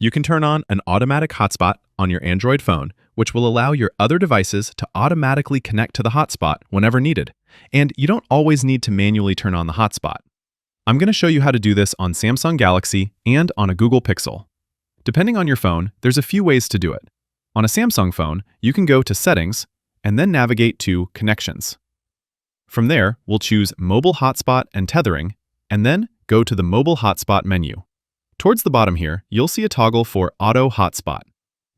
You can turn on an automatic hotspot on your Android phone, which will allow your other devices to automatically connect to the hotspot whenever needed. And you don't always need to manually turn on the hotspot. I'm going to show you how to do this on Samsung Galaxy and on a Google Pixel. Depending on your phone, there's a few ways to do it. On a Samsung phone, you can go to Settings and then navigate to Connections. From there, we'll choose Mobile Hotspot and Tethering, and then go to the Mobile Hotspot menu. Towards the bottom here, you'll see a toggle for Auto Hotspot.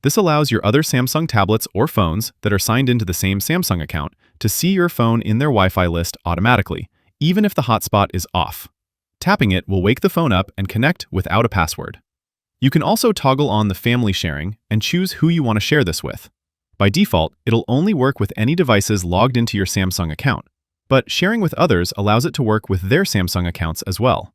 This allows your other Samsung tablets or phones that are signed into the same Samsung account to see your phone in their Wi-Fi list automatically, even if the hotspot is off. Tapping it will wake the phone up and connect without a password. You can also toggle on the family sharing and choose who you want to share this with. By default, it'll only work with any devices logged into your Samsung account, but sharing with others allows it to work with their Samsung accounts as well.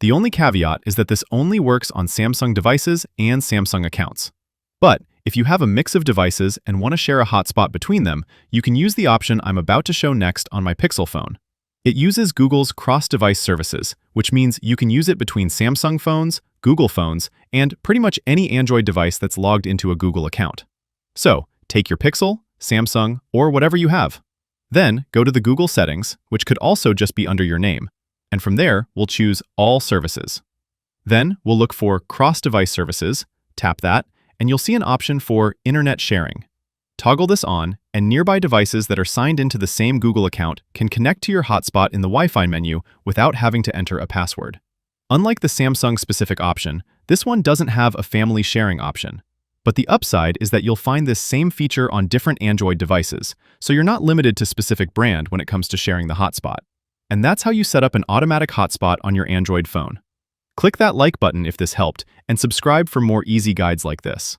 The only caveat is that this only works on Samsung devices and Samsung accounts. But if you have a mix of devices and want to share a hotspot between them, you can use the option I'm about to show next on my Pixel phone. It uses Google's cross-device services, which means you can use it between Samsung phones, Google phones, and pretty much any Android device that's logged into a Google account. So, take your Pixel, Samsung, or whatever you have. Then, go to the Google settings, which could also just be under your name. And from there, we'll choose All Services. Then, we'll look for Cross-Device Services, tap that, and you'll see an option for Internet Sharing. Toggle this on, and nearby devices that are signed into the same Google account can connect to your hotspot in the Wi-Fi menu without having to enter a password. Unlike the Samsung-specific option, this one doesn't have a family sharing option. But the upside is that you'll find this same feature on different Android devices, so you're not limited to specific brand when it comes to sharing the hotspot. And that's how you set up an automatic hotspot on your Android phone. Click that like button if this helped, and subscribe for more easy guides like this.